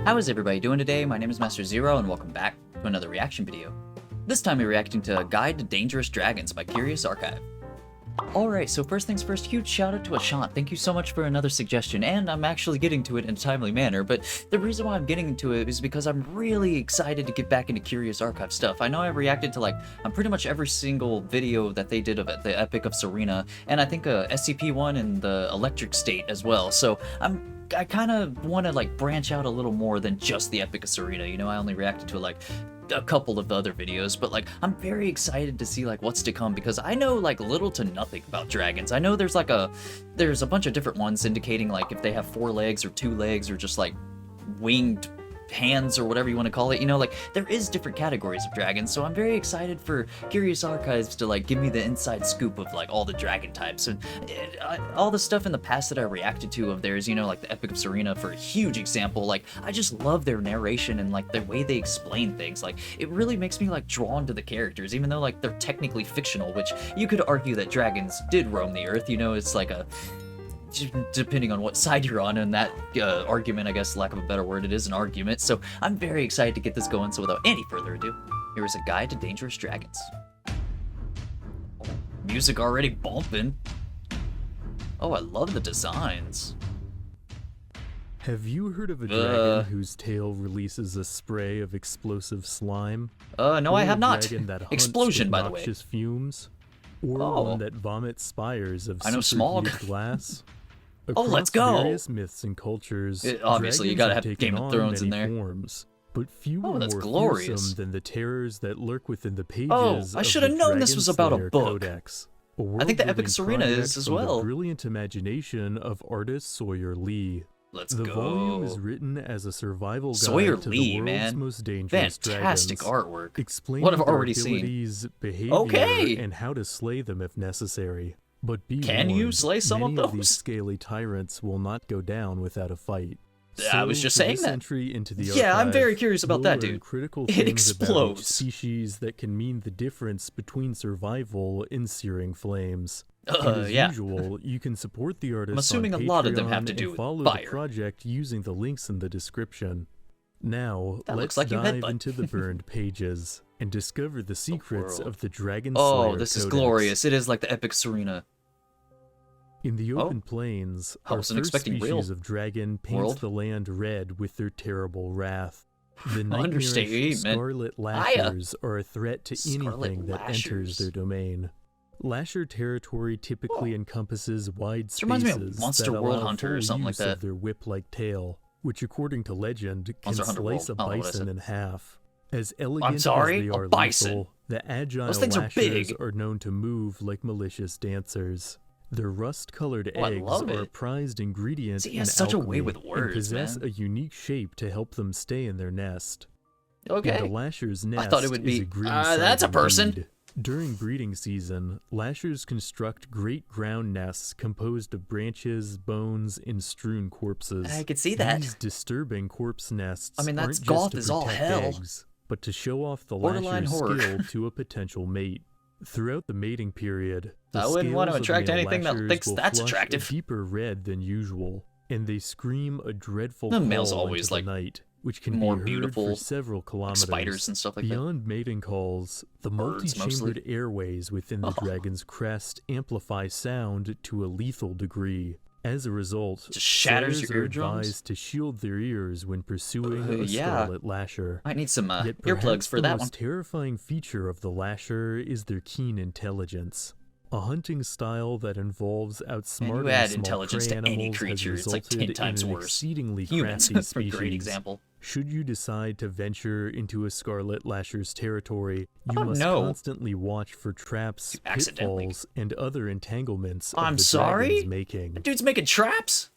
How is everybody doing today? My name is Master Zero, and welcome back to another reaction video. This time we're reacting to Guide to Dangerous Dragons by Curious Archive. Alright, so first things first, huge shout out to Ashant. Thank you so much for another suggestion, and I'm actually getting to it in a timely manner, but the reason why I'm getting into it is because I'm really excited to get back into Curious Archive stuff. I know I've reacted to pretty much every single video that they did of it, the Epic of Serena, and I think SCP-1 and the Electric State as well, so I kind of want to branch out a little more than just the Epic of Serena. You know, I only reacted to a couple of the other videos, but I'm very excited to see what's to come, because I know little to nothing about dragons. I know there's a bunch of different ones indicating if they have 4 legs or 2 legs or just winged hands or whatever you want to call it. You know, there is different categories of dragons, so I'm very excited for Curious Archives to give me the inside scoop of all the dragon types, and all the stuff in the past that I reacted to of theirs, you know, the Epic of Serena for a huge example. I just love their narration and the way they explain things. It really makes me drawn to the characters, even though they're technically fictional, which you could argue that dragons did roam the earth. You know, it's depending on what side you're on in that argument, I guess, lack of a better word, it is an argument. So I'm very excited to get this going, so without any further ado, here is a Guide to Dangerous Dragons. Oh, music already bumping. Oh, I love the designs. Have you heard of a dragon whose tail releases a spray of explosive slime? No, or I have not. A dragon that hunts Explosion, with by the way. noxious fumes? Or one that vomits spires of superheated glass? Oh, let's go! Various myths and cultures, obviously, you gotta have taken Game of Thrones in there. Forms, but few are that's more glorious. fearsome than the terrors that lurk within the pages Oh, I should have known this was about a book. Codex. I think the Epic Serena is as well. The brilliant imagination of artist Sawyer Lee. Let's the go. volume is written as a survival guide Sawyer to Lee, the world's most dangerous fantastic dragons, artwork. explaining What I've their already seen. abilities, behavior, Okay. and how to slay them if necessary. But be Can you warned, slay some of many of these those? scaly tyrants will not go down without a fight. I was just saying this that. Entry into the Yeah, I'm archive, very curious about you'll that, learn dude. Critical It things about each explodes. species that can mean the difference between survival and searing flames. As yeah. usual, you can support the artist. I'm assuming on a lot of them Patreon have to do and with follow fire. the project using the links in the description. Now, That looks let's like you dive headbutt. into the burned pages and discover the secrets world. of the Dragon Oh, Slayer this is Codex. glorious. It is like the Epic Serena. In the open plains, I our wasn't first expecting real species of dragon paints world. the land red with their terrible wrath. The nightmarish Understatement. scarlet lashers are a threat to Scarlet anything that enters lashers. their domain. Lasher territory typically encompasses wide This reminds me of spaces Monster that World allow Hunter or full something like use that. of their whip-like tail, which according to legend can Monster Hunter slice World. a I don't know what I bison said. in half. As elegant sorry? as they A are bison. lethal, the agile Those things are lashers big. are known to move like malicious dancers. Their rust-colored Oh, I eggs love are a it. prized ingredient See, he in has such a way alchemy with words, and possess man. a unique shape to help them stay in their nest. Okay. And a lasher's nest I thought it would is be, a grim that's a sight person. indeed. During breeding season, lashers construct great ground nests composed of branches, bones, and strewn corpses. I could see that. These disturbing corpse nests I mean, that's aren't goth just to as all protect hell. eggs, but to show off the Borderline lasher's horror. skill to a potential mate. Throughout the mating period, the I wouldn't want to scales of attract male anything that lashers thinks will that's flush attractive. a deeper red than usual, and they scream a dreadful The call male's into always, the night, which can more be heard beautiful, for several kilometers. spiders and stuff like that. Beyond mating calls, the Birds, multi-chambered mostly. airways within the dragon's crest amplify sound to a lethal degree. As a result, Just shatters slayers your are eardrums? advised to shield their ears when pursuing a yeah. scarlet lasher. I need some Yet earplugs perhaps for the that most one. terrifying feature of the lasher is their keen intelligence. A hunting style that involves outsmarting add small intelligence prey to any animals creature, has it's like 10 resulted times in an worse. exceedingly Humans, crafty for a species. great example. Should you decide to venture into a scarlet lasher's territory, you Oh, must no. constantly watch for traps, Accidentally. pitfalls, and other entanglements of I'm the sorry? dragon's making. That dude's making traps?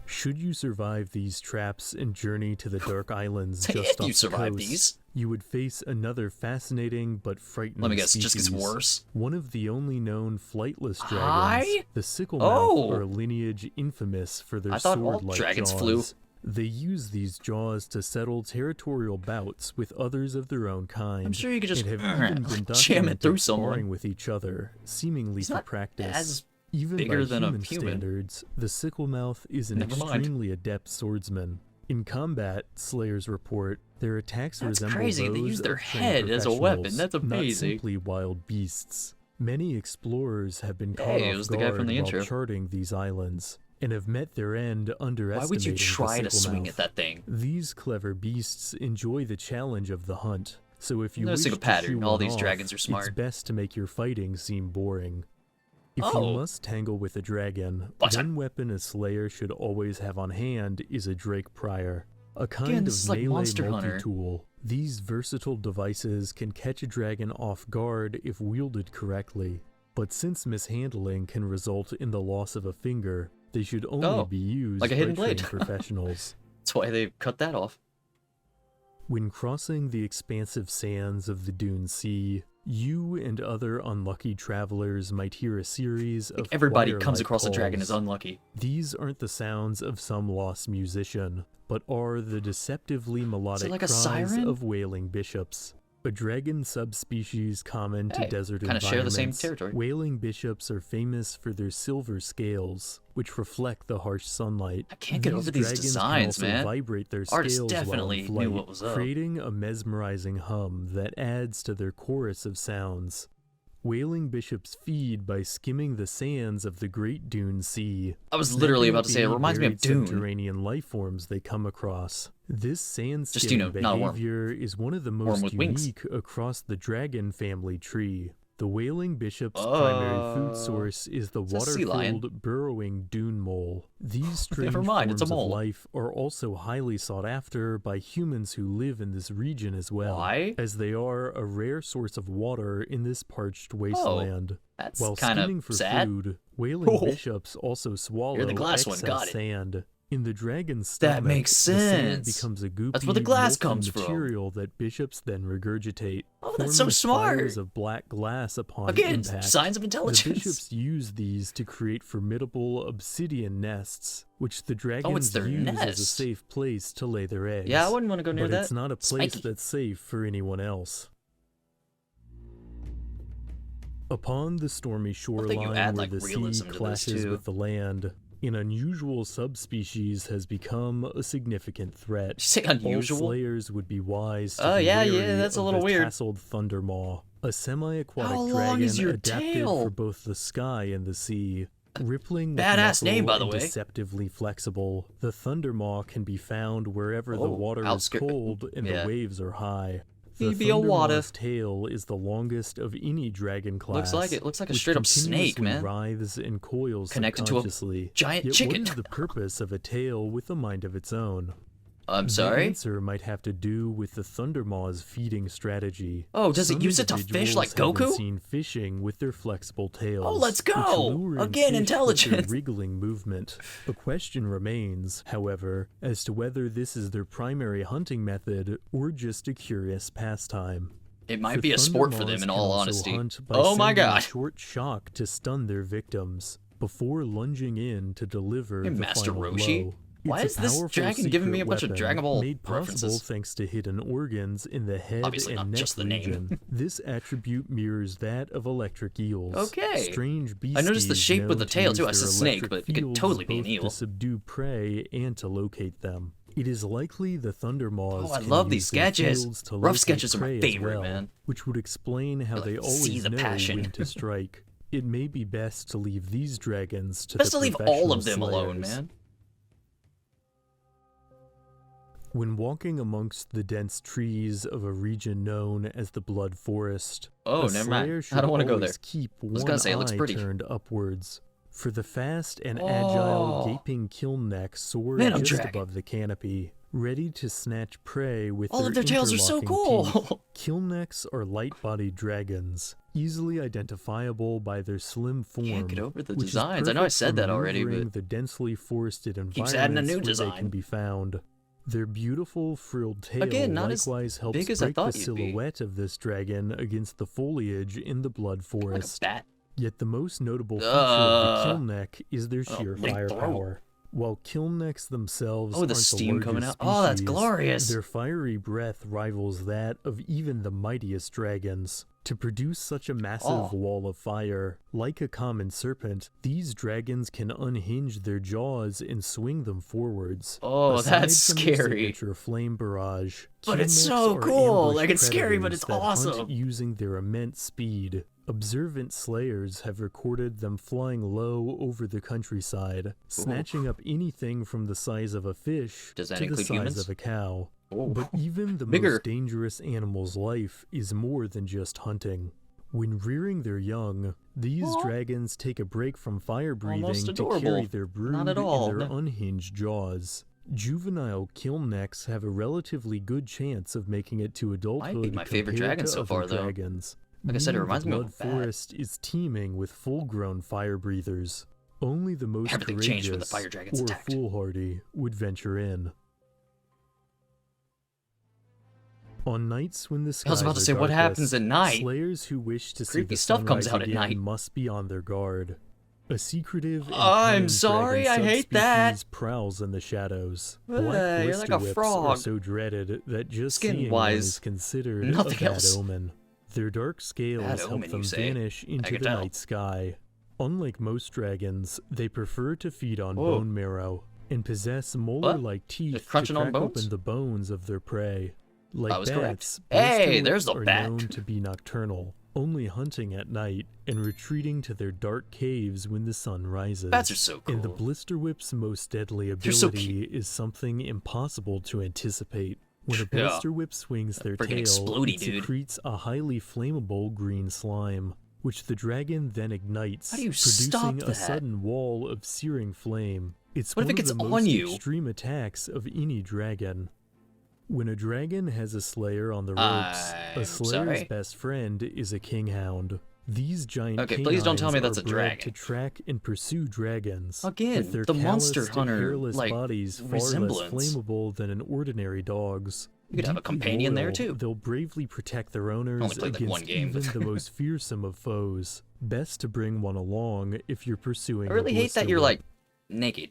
Should you survive these traps and journey to the Dark Islands If just off you the survive coast, these. you would face another fascinating but frightening Let me guess, it species. just gets worse? One of the only known flightless dragons, Hi? the Sicklemouth, Oh. are a lineage infamous for their I thought all sword-like dragons jaws. flew. They use these jaws to settle territorial bouts with others of their own kind. I'm sure you could just and have even been jam it through documented someone. sparring with each other, seemingly It's for not practice. as Even bigger by than a human human. standards, the Sicklemouth is an Never mind. extremely adept swordsman. In combat, Slayers report, their attacks That's resemble crazy, those they use their of trained head as a weapon. professionals, That's amazing. Not simply wild beasts. Many explorers have been caught Hey, it off was the guard guy from the while intro. charting these islands, and have met their end underestimating Why would you the try to swing Sicklemouth. at that thing? These clever beasts enjoy the challenge of the hunt, so if you No wish single to pattern, shoo all one these off, dragons are it's smart. best to make your fighting seem boring. If Oh. you must tangle with a dragon, What? one weapon a slayer should always have on hand is a Drake Prior, a kind Again, of this is like melee Monster Hunter. multi-tool. These versatile devices can catch a dragon off guard if wielded correctly, but since mishandling can result in the loss of a finger, they should only Oh, be used like a by hidden blade. trained professionals. That's why they cut that off. When crossing the expansive sands of the Dune Sea, you and other unlucky travelers might hear a series of Everybody comes choir-like across a dragon calls. is unlucky. These aren't the sounds of some lost musician, but are the deceptively melodic like a cries siren? of wailing bishops. A dragon subspecies common to Hey, desert kinda environments. share the same territory. Wailing bishops are famous for their silver scales, which reflect the harsh sunlight. I can't get over these dragons designs, can also man. vibrate their Artists scales while in definitely knew flight, what was up. creating a mesmerizing hum that adds to their chorus of sounds. Wailing bishops feed by skimming the sands of the Great Dune Sea. I was literally about to say, it There reminds me may of be Dune. subterranean life forms they come across. This sand Just, skimming not a worm. behavior is one of the Worm most with wings. unique across the dragon family tree. The wailing bishop's primary food source is the it's a sea lion. water-filled, burrowing dune mole. These strange Never mind, it's a forms of mole. life are also highly sought after by humans who live in this region as well, Why? as they are a rare source of water in this parched wasteland. That's While kind skimming of for sad. food, wailing Oh. bishops also swallow You're the glass one, excess got it. sand. In the dragon's That stomach, makes the sand sense. becomes a goopy, That's where the glass molten comes from. material that bishops then regurgitate. Oh, that's so forming smart. spires of black glass upon Again, impact. signs of The intelligence. bishops use these to create formidable obsidian nests, which the dragons their use as a nest. safe place to lay their eggs. Yeah, I wouldn't want to go near but that. it's not a place Spiky. that's safe for anyone else. Upon the stormy think shoreline you add, where like, the sea realism to this, clashes too. with the land, an unusual subspecies has become a significant threat. Did you say All unusual? slayers would be wise to Oh, be yeah, wary that's a of little the weird. tasseled thundermaw, a semi-aquatic How long dragon is your adapted tail? for both the sky and the sea. Rippling with Badass name, muscle by the and way. deceptively flexible, the thundermaw can be found wherever the Oh, water is outskirt- cold and yeah. the waves are high. The He be a water. thundermaw's tail is the longest of any dragon class. Looks like it. Looks like a which straight up snake, continuously man. writhes and coils Connected to a subconsciously. giant Yet chicken. What is the purpose of a tail with a mind of its own? I'm The sorry? answer might have to do with the thundermaw's feeding strategy. Oh, does it Some use it to fish individuals like have been Goku? seen fishing with their flexible tails. Oh, let's which go! lure in Again, fish with their intelligence. wriggling movement. The question remains, however, as to whether this is their primary hunting method or just a curious pastime. It might The be a sport for thundermaws them, in can all also honesty. hunt by Oh my sending a god. short shock to stun their victims before lunging in to deliver Hey, the Master final Roshi, blow. why It's is a this powerful dragon giving me a secret bunch of weapon Dragon Ball made possible references? thanks to hidden organs in the head Obviously and not neck just the name. region. This attribute mirrors that of electric eels. Okay. Strange beasties I noticed the shape of known the to tail, use too. I their said snake, electric but it could fields totally be an both eel. to subdue prey and to locate them. It is likely the thundermaws Oh, I can love use these their sketches. fields to Rough locate sketches are my prey as favorite, well, man. which would explain how they like, see always the know passion. when to strike. It may be best to leave these dragons to Best the to leave all of professional them alone, slayers. man. When walking amongst the dense trees of a region known as the Blood Forest, Oh, a never mind. slayer I should don't want to go there. always keep was one gonna say, it looks eye pretty. turned upwards. For the fast and agile Oh. gaping kilneck soar Man, I'm just dragging. above the canopy, ready to snatch prey with All their of their tails are so interlocking teeth. cool. Kilnecks are light-bodied dragons, easily identifiable by their slim form. Can't get over the which is designs. I know I perfect said for that already, maneuvering but the densely forested keeps adding a environments new where they design. can be found. Their beautiful frilled tail Again, not as likewise helps big as I break thought the you'd be. silhouette of this dragon against the foliage in the Blood like a Forest. bat. Yet the most notable feature of the Kilneck is their Oh, sheer big throat. firepower. While kilnnecks themselves Oh, the aren't steam the coming largest out. Oh, that's species, glorious. their fiery breath rivals that of even the mightiest dragons. To produce such a massive wall of fire, like a common serpent, these dragons can unhinge their jaws and swing them forwards. Oh, Aside that's from their scary. signature flame barrage, But it's kilnnecks so are cool. ambush Like, it's scary, but predators it's that awesome. hunt using their immense speed. Observant slayers have recorded them flying low over the countryside, snatching up anything from the size of a fish Does that to the include size humans? of a cow. Oh. But even the Bigger. most dangerous animal's life is more than just hunting. When rearing their young, these dragons take a break from fire breathing Almost to adorable. carry their brood Not at all, in their no. unhinged jaws. Juvenile kilnnecks have a relatively good chance of making it to adulthood. Might be my favorite compared dragon to so other far, though. dragons. Like I said, it Meaning reminds the me of Blood a bat. Forest is teeming with full-grown fire breathers. Only the most Everything courageous changed when the fire dragons or attacked. foolhardy would venture in. On nights when the skies I was about to are say, what darkest, happens at night? Slayers who wish to see Creepy the stuff comes sunrise out at again night. must be on their guard. A secretive and I'm cunning sorry, dragon I hate that. subspecies prowls in the shadows. Ugh, Black you're like blister a whips are frog. so dreaded that just Skin seeing wise, one is considered nothing a bad else. omen. Their dark scales Bad help omen, them you say? vanish I into can the tell. night sky. Unlike most dragons, they prefer to feed on Whoa. bone marrow and possess molar-like teeth Just to crunching on crack bones? open the bones of their prey. Like I was correct. bats, Hey, blister there's the whips are bat. known to be nocturnal, only hunting at night and retreating to their dark caves when the sun rises. Bats are so And the cool. blister whip's most deadly They're so ability is something impossible to anticipate. When a Yeah. blister whip swings their Freaking tail, explodey, it dude. secretes a highly flammable green slime, which the dragon then ignites, How do you producing stop a that? sudden wall of searing flame. It's What if one it gets of the on most you? extreme attacks of any dragon. When a dragon has a slayer on the ropes, I'm a slayer's sorry? best friend is a kinghound. These giant Okay, please don't tell me canines that's are a bred dragon. to track and pursue dragons. Again, with their the Monster calloused, Hunter, hairless like, bodies far resemblance. less flammable than an ordinary dog's. You could have a Deeply companion there, loyal, too. They'll bravely protect their owners Only played, like, against one game, even but- the most fearsome of foes. Best to bring one along if you're pursuing I really a hate that blister you're, whip. like, naked.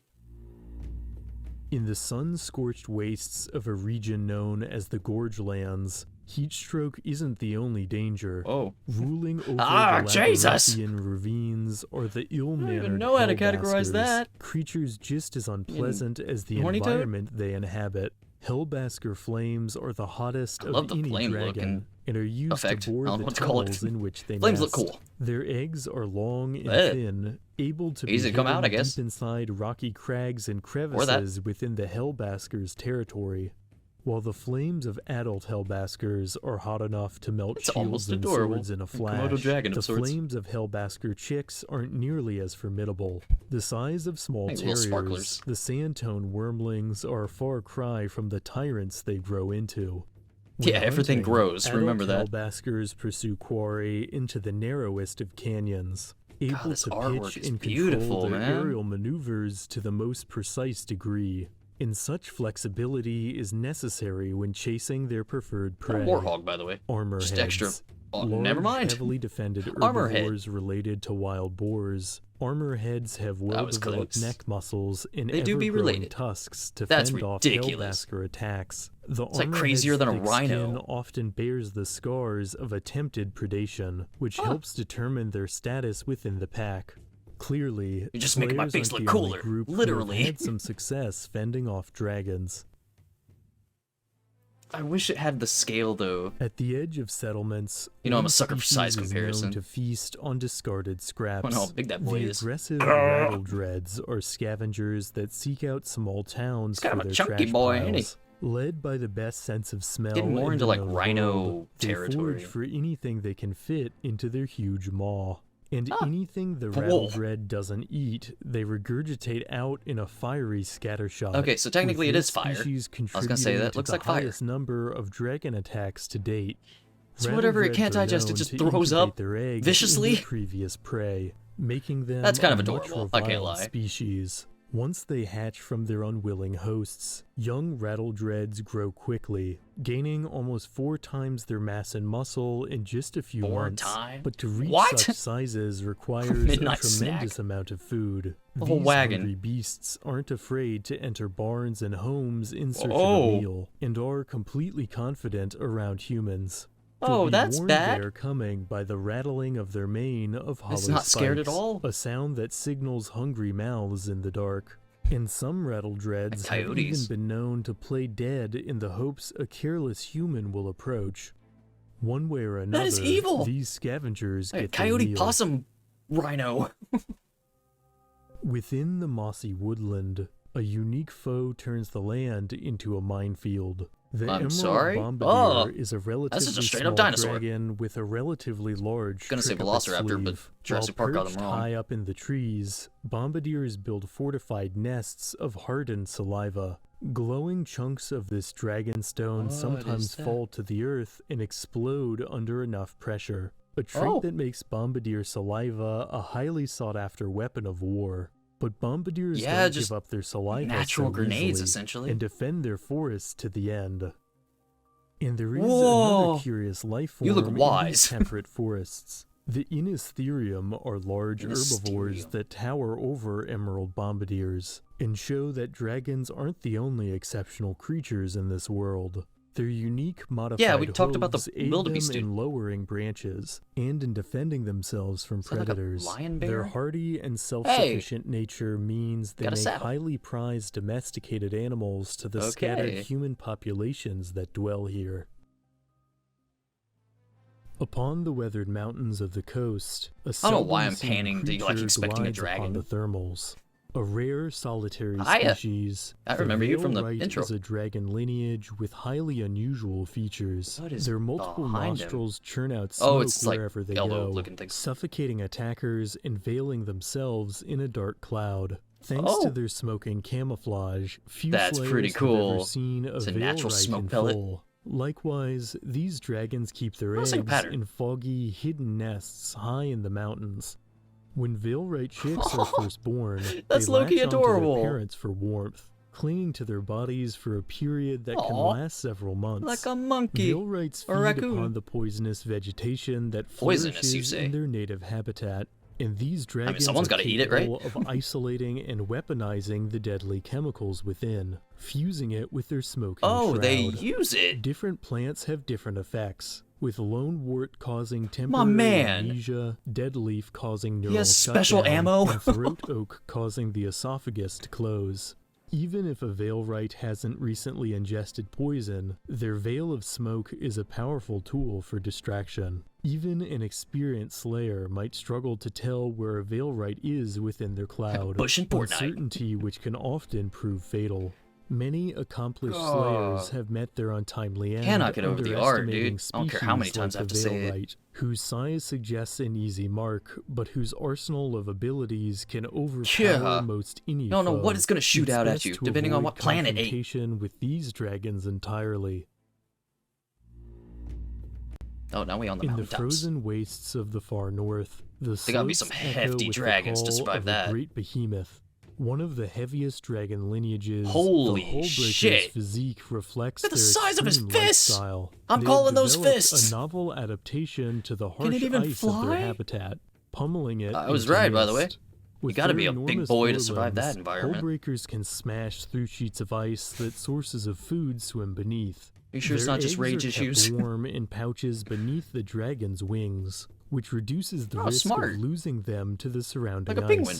In the sun-scorched wastes of a region known as the Gorge Lands, heatstroke isn't the only danger. Oh. Ruling over Ah, the Jesus! labyrinthian ravines are the ill-mannered even know how to categorize hellbaskers, that. creatures just as unpleasant as the horny toad? environment they inhabit. Hellbasker flames are the hottest I love of the any flame dragon, looking and are used effect. to I bore don't know the what to call it. tunnels in which they Flames nest. look cool. Their eggs are long and Eh. thin, able to Easy be to come out, I hidden guess. deep inside rocky crags and that. crevices within the Hellbasker's territory. While the flames of adult Hellbaskers are hot enough to melt It's almost shields and adorable. swords in a A Komodo flash, dragon of the sorts. flames of Hellbasker chicks aren't nearly as formidable. The size of small Like little terriers, sparklers. the sandtone wormlings are a far cry from the tyrants they grow into. When Yeah, everything hunting, grows, adult remember that. Hellbaskers pursue quarry into the narrowest of canyons, able this to artwork pitch is and beautiful, control their man. aerial maneuvers to the most precise degree. And such flexibility is necessary when chasing their preferred Not a prey. warhog, by the way. Armor Just heads. extra. Oh, Large, never mind. heavily defended Armor head. herbivores related to wild boars. Armor heads have well-developed close. neck muscles and They do be ever-growing related. tusks to That's fend off ridiculous. Hellbasker attacks. The It's like armor crazier head's than a thick rhino. skin often bears the scars of attempted predation, which helps determine their status within the pack. Clearly, You're just making my Slayers face aren't look the only cooler, group who have literally. had some success fending off dragons. I wish it had the scale, though. At the edge of settlements, You know, I'm a one sucker for size species is comparison. known to feast on discarded scraps. I know how big that boy the is. aggressive rattle dreads are scavengers that seek out small towns kind for of a their chunky trash boy, ain't piles. Led by the best sense of smell, Getting more in into, the like, known rhino world, they territory. forage for anything they can fit into their huge maw. And anything the Whoa. rattle dread doesn't eat, they regurgitate out in a fiery scattershot. Okay, so technically with it this is fire. species I was gonna say, contributing that to looks the like fire. highest number of dragon attacks to date. So whatever it Rattle can't dreads are digest, it known just to throws incubate up their eggs in viciously. their previous prey, making them That's kind of a much adorable, I can't reviled lie. species. Once they hatch from their unwilling hosts, young rattledreads grow quickly, gaining almost 4 times their mass and muscle in just a few 4 months. times? But to reach What? such sizes requires a Midnight tremendous snack. amount of food. The whole These wagon. hungry beasts aren't afraid to enter barns and homes in search of Oh. a meal, and are completely confident around humans. They'll Oh, be that's warned bad. They are coming by the rattling of their mane of hollow It's not scared at spikes, all. a sound that signals hungry mouths in the dark. And some rattledreads have even Coyotes. been known to play dead in the hopes a careless human will approach. One way or another, That is evil. these scavengers Hey, get their coyote, meal. possum, rhino. Within the mossy woodland, a unique foe turns the land into a minefield. The I'm emerald sorry? bombardier Oh, is a relatively just a straight small up dinosaur. dragon with a relatively large Gonna say trick up its velociraptor, but sleeve. Jurassic While Park got 'em perched wrong. high up in the trees, bombardiers build fortified nests of hardened saliva. Glowing chunks of this dragon stone What is sometimes that? fall to the earth and explode under enough pressure. A trait Oh. that makes bombardier saliva a highly sought-after weapon of war. But bombardiers Yeah, don't just give up their saliva natural so grenades, easily essentially. and defend their forests to the end. And there is Whoa. another curious life form You look in these wise. temperate forests. The Inistherium are large herbivores Inistherium. that tower over emerald bombardiers and show that dragons aren't the only exceptional creatures in this world. Their unique modified we talked about the hooves aid wildebeest them dude. in lowering branches and in defending themselves from Is that like a predators. lion Their bear? hardy and self-sufficient nature means they Got a make saddle. highly prized domesticated animals to the scattered Okay. human populations that dwell here. Upon the weathered mountains of the coast, a I don't know why I'm seldom-seen panning to, like, creature expecting a glides upon dragon. the thermals. A rare solitary Hiya. species, I the remember you from the Veilwright intro. is a dragon lineage with highly unusual features. What is Their multiple behind him? nostrils churn out Oh, smoke it's like wherever they yellow go, looking things. suffocating attackers and veiling themselves in a dark cloud. Thanks Oh. to their smoking camouflage, few That's pretty slayers have ever cool. seen a It's a natural Veilwright smoke in pellet. full. Likewise, these dragons keep their Oh, eggs it's like a pattern. in foggy, hidden nests high in the mountains. When Veilwright chicks are first born, That's they low-key latch onto adorable. their parents for warmth, clinging to their bodies for a period that can Aw. last several months. Like a monkey. Veilwrights or feed raccoon. upon the poisonous vegetation that Poisonous, you flourishes say? in their native habitat. And these dragons someone's are gotta eat it, right? capable of isolating and weaponizing the deadly chemicals within, fusing it with their smoking Oh, shroud. they use it. Different plants have different effects, with lone wart causing temporary man. amnesia, dead leaf causing neural He has special shutdown, ammo? and throat oak causing the esophagus to close. Even if a Veilwright hasn't recently ingested poison, their veil of smoke is a powerful tool for distraction. Even an experienced slayer might struggle to tell where a Veilwright is within their cloud, Bush in Fortnite. uncertainty which can often prove fatal. Many accomplished Ugh. slayers have met their untimely end. Cannot get over the art, dude. underestimating I don't care how many species times I like have the to say it. Veilwright, whose size suggests an easy mark, but whose arsenal of abilities can overpower Yeah. most any You don't know foe. what it's gonna shoot It's out at best you, to depending on avoid what planet it ate. confrontation with these dragons entirely. Oh, now we on the In the mountaintops. frozen wastes of the far north, the They gotta be slopes some echo hefty with the dragons to call survive of that. A great behemoth. One of the heaviest dragon lineages, Holy the Hullbreaker's shit. physique reflects Look at the their size of his extreme fists! lifestyle. I'm They calling have those developed fists! A novel adaptation to the Can it harsh even ice of fly? their habitat, pummeling it. I was into right, by the way. mist. You With gotta their be a big enormous boy to survive that forelimbs, environment. Hullbreakers can smash through sheets of ice that sources of food swim beneath. You sure it's Their not just eggs rage are kept issues? warm in pouches beneath the dragon's wings, which reduces the Oh, risk smart. of losing them to the surrounding Like a ice. penguin.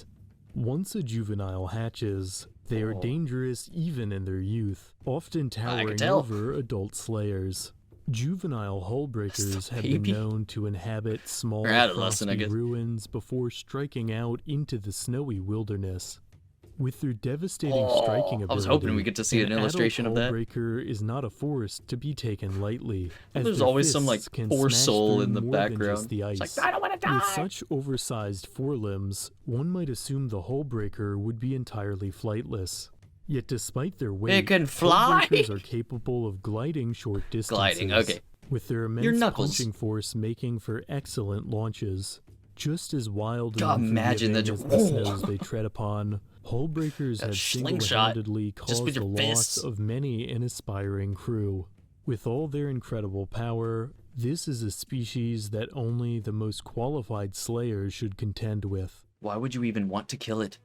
Once a juvenile hatches, they are Oh. dangerous even in their youth, often towering tell. over adult slayers. Juvenile hullbreakers have been baby. known to inhabit small Or adolescent, I frosty guess. ruins before striking out into the snowy wilderness. With their devastating Oh, striking I ability, was hoping we get to see an illustration of that. Hullbreaker is not a force to be taken lightly. as There's their always some, like, fists can poor smash soul through in the more than background. just the ice. It's like, I don't want to With die! such oversized forelimbs, one might assume the Hullbreaker would be entirely flightless. Yet despite their weight, can fly! Hullbreakers are capable of gliding short distances. Gliding, okay. With their Your immense knuckles. punching force making for excellent launches. Just as wild and God, imagine unforgiving that as just- the snows they tread upon, Hullbreakers Got a have slingshot, single-handedly just caused with the your loss fists. of many an aspiring crew. With all their incredible power, this is a species that only the most qualified slayers should contend with. Why would you even want to kill it?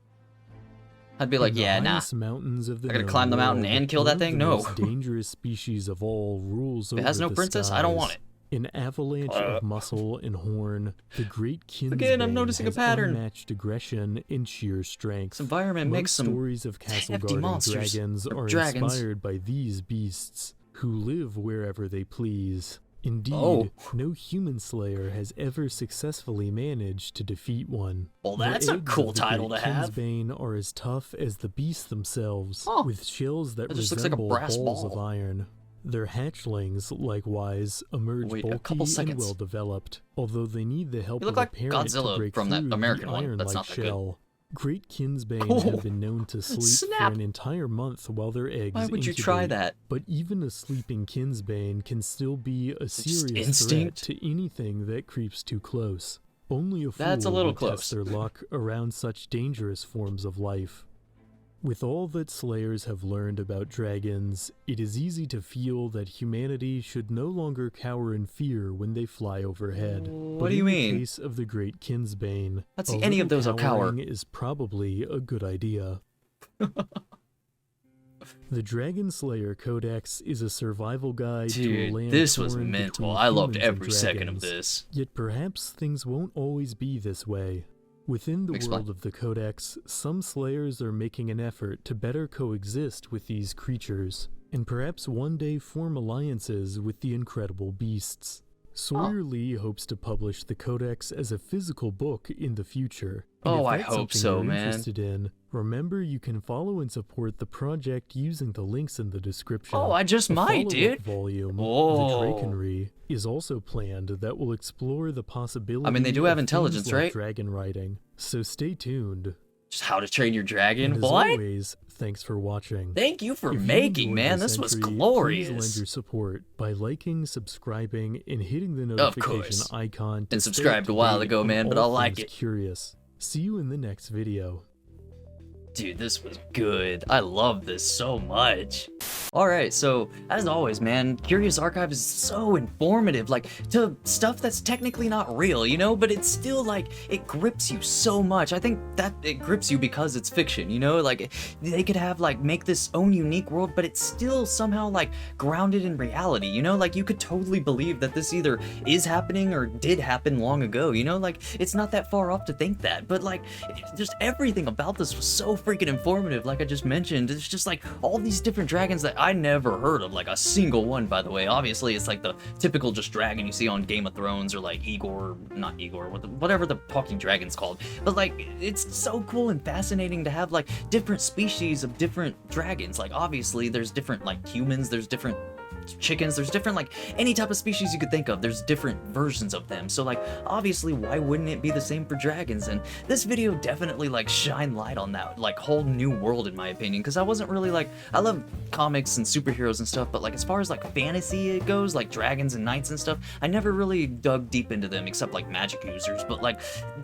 I'd be like, In the yeah, nah. highest mountains of the I gotta known climb the mountain world, and kill that one of thing? the No. most dangerous species of all rules If over it has no the princess, I don't want skies. it. An avalanche of muscle and horn, the great Kinsbane Again, I'm noticing a has pattern. unmatched aggression and sheer strength. This environment Most makes some stories of hefty Castlegarden monsters, dragons or are dragons. inspired by these beasts, who live wherever they please. Indeed, Oh. no human slayer has ever successfully managed to defeat one. Well, The that's a eggs cool of the title great to have. Kinsbane are as tough as the beasts themselves, Oh, with shells that that just looks like a resemble brass balls of ball. iron. Their hatchlings, likewise, emerge Wait, a bulky couple and seconds. well developed, although they need the help You look of a like parent Godzilla to break from that through American the one. iron-like That's not that good. shell. Great Kinsbane Oh, have been known to sleep snap. for an entire month while their eggs Why would you try incubate. that? But even a sleeping Kinsbane can still be a just serious threat instinct? to anything that creeps too close. Only a fool That's a little would close. test their luck around such dangerous forms of life. With all that Slayers have learned about dragons, it is easy to feel that humanity should no longer cower in fear when they fly overhead. What But do you in mean? the case of the great Kinsbane, Let's see a any of little those will cower. cowering is probably a good idea. The Dragon Slayer Codex is a survival guide to a Dude, land this was torn mental. between I loved humans and every second of dragons. this. Yet perhaps things won't always be this way. Within the Explain. world of the Codex, some Slayers are making an effort to better coexist with these creatures, and perhaps one day form alliances with the incredible beasts. Sawyer Lee hopes to publish the Codex as a physical book in the future. And Oh, if I that's hope something so, you're man. interested in, remember you can follow and support the project using the links in the description. Oh, I just A might, follow-up dude. volume, Oh. The Drakenry, is also planned that will explore the possibility. I mean, they do have of things intelligence, like right? Dragon riding. So stay tuned. Just how to train your dragon. And as What? always, thanks for watching. Thank you for If you making, enjoyed man. This was entry, Please lend glorious. your support by liking, subscribing, and hitting the Of notification course. icon. To And stay subscribed up a while to date ago, on man, but all I like things it. Curious. See you in the next video. Dude, this was good. I love this so much. Alright, so as always, man, Curious Archive is so informative, like, to stuff that's technically not real, you know, but it's still, like, it grips you so much. I think that it grips you because it's fiction, you know, like, they could have, like, make this own unique world, but it's still somehow, like, grounded in reality, you know, like, you could totally believe that this either is happening or did happen long ago, you know, like, it's not that far off to think that, but, like, just everything about this was so freaking informative, like I just mentioned. It's just, like, all these different dragons that I never heard of, like a single one, by the way. Obviously, it's like the typical just dragon you see on Game of Thrones, or like not Igor, whatever the talking dragon's called. But like, it's so cool and fascinating to have like different species of different dragons. Like, obviously, there's different like humans, there's different chickens, there's different like any type of species you could think of, there's different versions of them. So like, obviously, why wouldn't it be the same for dragons? And this video definitely like shine light on that like whole new world, in my opinion, because I wasn't really like, I love comics and superheroes and stuff, but like as far as like fantasy it goes, like dragons and knights and stuff, I never really dug deep into them except like magic users. But like,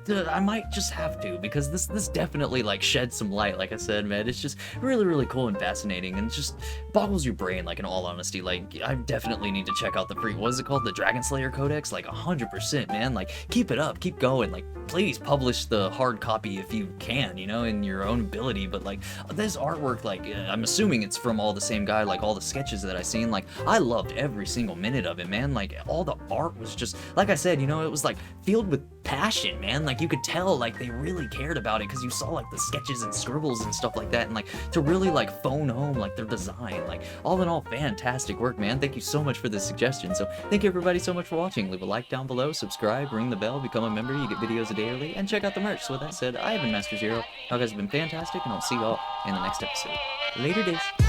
I might just have to, because this definitely like sheds some light. Like I said, man, it's just really cool and fascinating, and just boggles your brain, like, in all honesty. Like, I definitely need to check out the free, what is it called, the Dragon Slayer Codex, like 100%, man. Like, keep it up, keep going, like, please publish the hard copy if you can, you know, in your own ability. But like, this artwork, like, I'm assuming it's from all the same guy, like all the sketches that I seen, like, I loved every single minute of it, man. Like, all the art was just, like I said, you know, it was like filled with passion, man. Like, you could tell like they really cared about it, because you saw like the sketches and scribbles and stuff like that, and like to really like phone home like their design. Like, all in all, fantastic work, man. Thank you so much for this suggestion. So thank you everybody so much for watching. Leave a like down below, subscribe, ring the bell, become a member. You get videos a day early, and check out the merch. So with that said, I have been Master Zero. You guys have been fantastic, and I'll see y'all in the next episode. Later days.